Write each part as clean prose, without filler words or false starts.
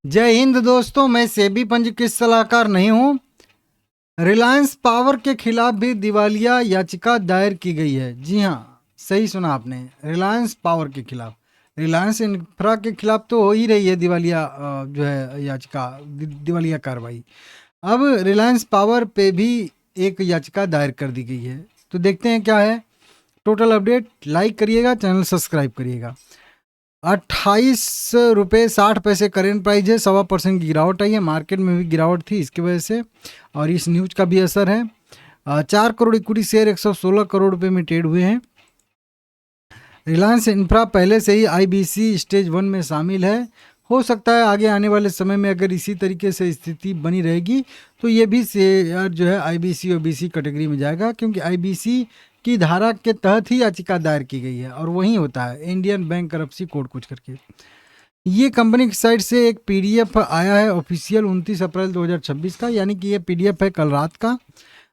जय हिंद दोस्तों, मैं सेबी पंजीकृत सलाहकार नहीं हूं। रिलायंस पावर के खिलाफ भी दिवालिया याचिका दायर की गई है। जी हाँ, सही सुना आपने, रिलायंस पावर के खिलाफ। रिलायंस इंफ्रा के खिलाफ तो हो ही रही है दिवालिया जो है याचिका, दिवालिया कार्रवाई। अब रिलायंस पावर पे भी एक याचिका दायर कर दी गई है। तो देखते हैं क्या है टोटल अपडेट। लाइक करिएगा, चैनल सब्सक्राइब करिएगा। 28 रुपये 60 पैसे करेंट प्राइस है। 1.25% की गिरावट आई है, मार्केट में भी गिरावट थी इसकी वजह से, और इस न्यूज का भी असर है। 4 करोड़ इक्विटी शेयर 116 करोड़ रुपए में ट्रेड हुए हैं। रिलायंस इंफ्रा पहले से ही आईबीसी स्टेज 1 में शामिल है। हो सकता है आगे आने वाले समय में अगर इसी तरीके से स्थिति बनी रहेगी तो ये भी शेयर जो है आईबीसी और बीसी कैटेगरी में जाएगा, क्योंकि आईबीसी की धारा के तहत ही याचिका दायर की गई है और वही होता है इंडियन बैंक करप्सी कोड कुछ करके। ये कंपनी की साइट से एक पीडीएफ आया है ऑफिशियल 29 अप्रैल 2026 का, यानी कि ये पीडीएफ है कल रात का,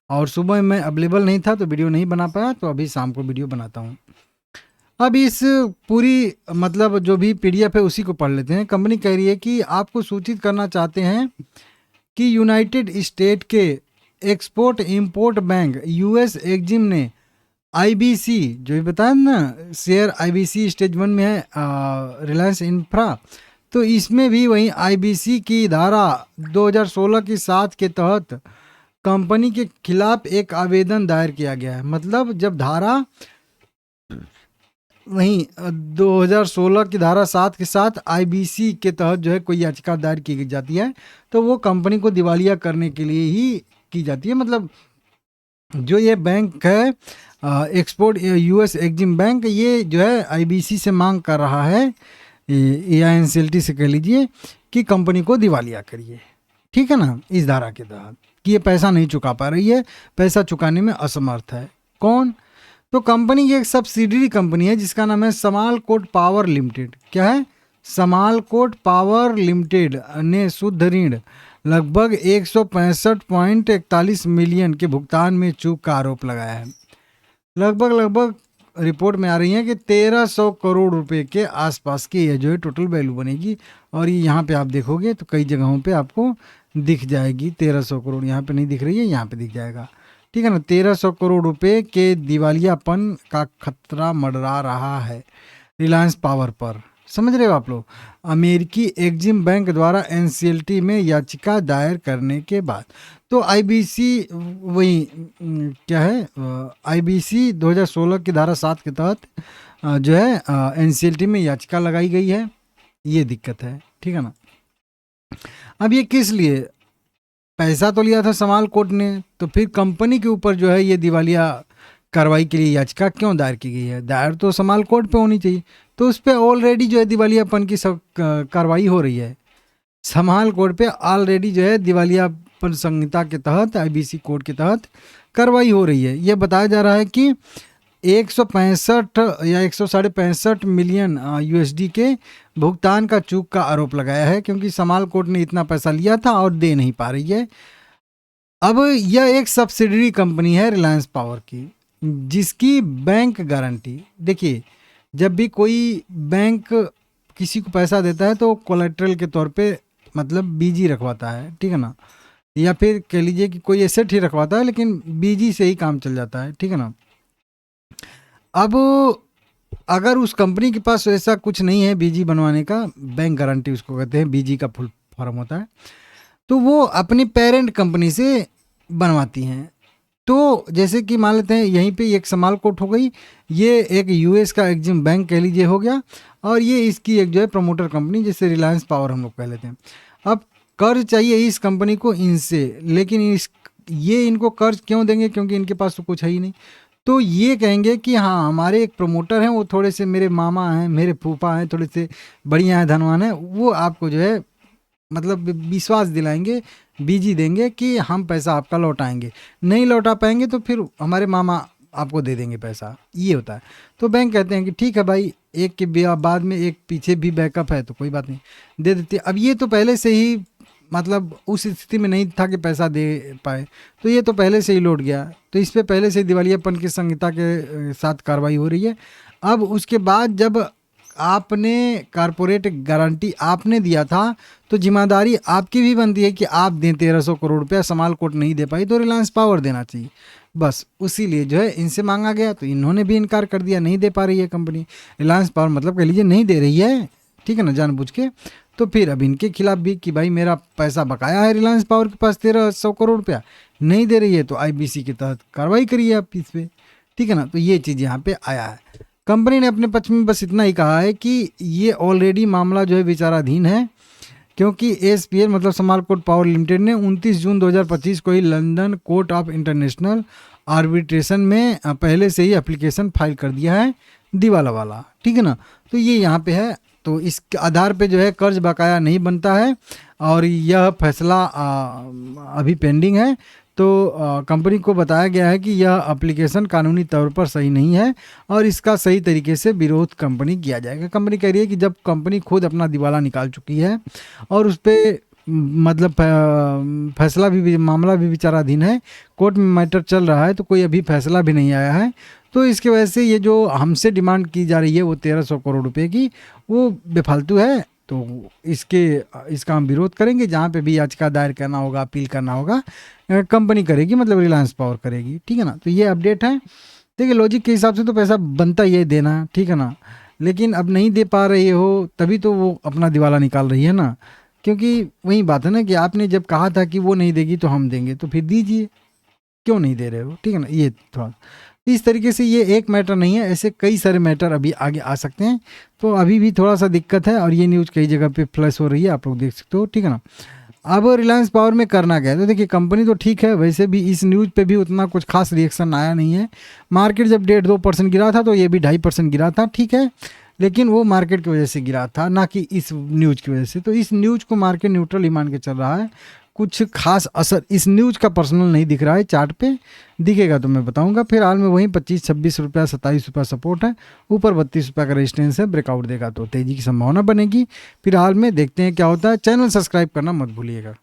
और सुबह में अवेलेबल नहीं था तो वीडियो नहीं बना पाया, तो अभी शाम को वीडियो बनाता हूँ। अब इस पूरी मतलब जो भी पीडीएफ है उसी को पढ़ लेते हैं। कंपनी कह रही है कि आपको सूचित करना चाहते हैं कि यूनाइटेड स्टेट के export import bank US EXIM ने आईबीसी जो भी बताया ना, शेयर आईबीसी स्टेज 1 में है रिलायंस इंफ्रा, तो इसमें भी वही आईबीसी की धारा 2016 की 7 के तहत कंपनी के खिलाफ एक आवेदन दायर किया गया है। मतलब जब धारा वहीं 2016 की धारा 7 के साथ आईबीसी के तहत जो है कोई याचिका दायर की जाती है तो वो कंपनी को दिवालिया करने के लिए ही की जाती है। मतलब जो ये बैंक है एक्सपोर्ट यूएस एग्जिम बैंक, ये जो है आईबीसी से मांग कर रहा है, एआईएनसीएलटी से कह लीजिए, कि कंपनी को दिवालिया करिए। ठीक है ना, इस धारा के तहत कि ये पैसा नहीं चुका पा रही है, पैसा चुकाने में असमर्थ है। कौन? तो कंपनी की एक सब्सिडरी कंपनी है जिसका नाम है समालकोट पावर लिमिटेड। क्या है? समालकोट पावर लिमिटेड ने शुद्ध ऋण लगभग 165.41 मिलियन के भुगतान में चूक का आरोप लगाया है। लगभग रिपोर्ट में आ रही है कि 1300 करोड़ रुपए के आसपास की ये जो है टोटल वैल्यू बनेगी, और ये यहाँ पे आप देखोगे तो कई जगहों पे आपको दिख जाएगी 1300 करोड़। यहाँ पे नहीं दिख रही है, यहाँ पे दिख जाएगा। ठीक है ना, 1300 करोड़ रुपए के दिवालियापन का खतरा मंडरा रहा है रिलायंस पावर पर। समझ रहे हो आप लोग? अमेरिकी एग्जिम बैंक द्वारा एनसीएलटी में याचिका दायर करने के बाद तो आईबीसी वही क्या है, आईबीसी 2016 की धारा 7 के तहत जो है एनसीएलटी में याचिका लगाई गई है। ये दिक्कत है। ठीक है ना। अब ये किस लिए? पैसा तो लिया था समालकोट ने, तो फिर कंपनी के ऊपर जो है ये दिवालिया कार्रवाई के लिए याचिका क्यों दायर की गई है? दायर तो समालकोट पे होनी चाहिए, तो उस पर ऑलरेडी जो है दिवालियापन की सब कार्रवाई हो रही है। समालकोट पे ऑलरेडी जो है दिवालियापन संहिता के तहत आईबीसी कोड के तहत कार्रवाई हो रही है। ये बताया जा रहा है कि 165 या 165 मिलियन यूएसडी के भुगतान का चूक का आरोप लगाया है, क्योंकि समालकोट ने इतना पैसा लिया था और दे नहीं पा रही है। अब यह एक सब्सिडरी कंपनी है रिलायंस पावर की, जिसकी बैंक गारंटी, देखिए जब भी कोई बैंक किसी को पैसा देता है तो कोलेट्रल के तौर पे मतलब बीजी रखवाता है। ठीक है ना, या फिर कह लीजिए कि कोई एसेट ही रखवाता है, लेकिन बीजी से ही काम चल जाता है। ठीक है ना। अब अगर उस कंपनी के पास ऐसा कुछ नहीं है बीजी बनवाने का, बैंक गारंटी उसको कहते हैं, बीजी का फुल फॉर्म होता है, तो वो अपनी पेरेंट कंपनी से बनवाती हैं। तो जैसे कि मान लेते हैं यहीं पे एक समालकोट हो गई, ये एक यूएस का एग्जिम बैंक कह लीजिए हो गया, और ये इसकी एक जो है प्रमोटर कंपनी जैसे रिलायंस पावर हम लोग कह लेते हैं। अब कर्ज चाहिए इस कंपनी को इनसे, लेकिन ये इनको कर्ज क्यों देंगे? क्योंकि इनके पास तो कुछ है ही नहीं। तो ये कहेंगे कि हाँ हमारे एक प्रमोटर हैं, वो थोड़े से मेरे मामा हैं, मेरे फूफा हैं, थोड़े से बढ़िया हैं, धनवान हैं, वो आपको जो है मतलब विश्वास दिलाएंगे, बीजी देंगे कि हम पैसा आपका लौटाएंगे। नहीं लौटा पाएंगे तो फिर हमारे मामा आपको दे देंगे पैसा। ये होता है। तो बैंक कहते हैं कि ठीक है भाई, एक के बाद में एक पीछे भी बैकअप है तो कोई बात नहीं, दे देते। अब ये तो पहले से ही मतलब उस स्थिति में नहीं था कि पैसा दे पाए, तो ये तो पहले से ही लौट गया, तो इस पर पहले से दिवालियापन की संहिता के साथ कार्रवाई हो रही है। अब उसके बाद जब आपने कारपोरेट गारंटी आपने दिया था तो जिम्मेदारी आपकी भी बनती है कि आप दें 1300 करोड़ रुपया। समालकोट नहीं दे पाई तो रिलायंस पावर देना चाहिए, बस उसी लिए जो है इनसे मांगा गया, तो इन्होंने भी इनकार कर दिया, नहीं दे पा रही है कंपनी रिलायंस पावर, मतलब कह लीजिए नहीं दे रही है, ठीक है ना, जानबूझ के। तो फिर अब इनके खिलाफ भी कि भाई मेरा पैसा बकाया है रिलायंस पावर के पास 1300 करोड़ रुपया, नहीं दे रही है तो आईबीसी के तहत कार्रवाई करिए आप इस पर, ठीक है ना। तो ये चीज़ यहाँ पे आया है। कंपनी ने अपने पक्ष में बस इतना ही कहा है कि ये ऑलरेडी मामला जो है विचाराधीन है, क्योंकि एसपीएल मतलब समालकोट पावर लिमिटेड ने 29 जून 2025 को ही London court of international arbitration में पहले से ही एप्लीकेशन फाइल कर दिया है दिवाला वाला, ठीक है ना। तो ये यहाँ पे है, तो इस आधार पे जो है कर्ज बकाया नहीं बनता है और यह फैसला अभी पेंडिंग है। तो कंपनी को बताया गया है कि यह एप्लीकेशन कानूनी तौर पर सही नहीं है और इसका सही तरीके से विरोध कंपनी किया जाएगा। कंपनी कह रही है कि जब कंपनी खुद अपना दिवाला निकाल चुकी है और उस पर मतलब फैसला भी मामला भी विचाराधीन है, कोर्ट में मैटर चल रहा है, तो कोई अभी फैसला भी नहीं आया है, तो इसकी वजह से ये जो हमसे डिमांड की जा रही है वो 1300 करोड़ रुपए की, वो बेफालतू है। तो इसका हम विरोध करेंगे, जहाँ पे भी याचिका दायर करना होगा, अपील करना होगा, कंपनी करेगी, मतलब रिलायंस पावर करेगी, ठीक है ना। तो ये अपडेट है। देखिए लॉजिक के हिसाब से तो पैसा बनता ही है देना, ठीक है ना, लेकिन अब नहीं दे पा रही हो तभी तो वो अपना दिवाला निकाल रही है ना, क्योंकि वही बात है ना कि आपने जब कहा था कि वो नहीं देगी तो हम देंगे, तो फिर दीजिए, क्यों नहीं दे रहे हो, ठीक है ना। ये थोड़ा इस तरीके से, ये एक मैटर नहीं है, ऐसे कई सारे मैटर अभी आगे आ सकते हैं। तो अभी भी थोड़ा सा दिक्कत है और ये न्यूज़ कई जगह पे फ्लैश हो रही है, आप लोग देख सकते हो, ठीक है ना। अब रिलायंस पावर में करना क्या है, तो देखिए कंपनी तो ठीक है, वैसे भी इस न्यूज़ पे भी उतना कुछ खास रिएक्शन आया नहीं है। मार्केट जब 1.5-2% गिरा था तो ये भी 2.5% गिरा था, ठीक है, लेकिन वो मार्केट की वजह से गिरा था, ना कि इस न्यूज़ की वजह से। तो इस न्यूज़ को मार्केट न्यूट्रल ही मान के चल रहा है, कुछ खास असर इस न्यूज़ का पर्सनल नहीं दिख रहा है। चार्ट पे दिखेगा तो मैं बताऊंगा। फिर हाल में वहीं 25-26 रुपया 27 रुपया सपोर्ट है, ऊपर 32 रुपया का रेजिस्टेंस है, ब्रेकआउट देगा तो तेज़ी की संभावना बनेगी। फिर हाल में देखते हैं क्या होता है। चैनल सब्सक्राइब करना मत भूलिएगा।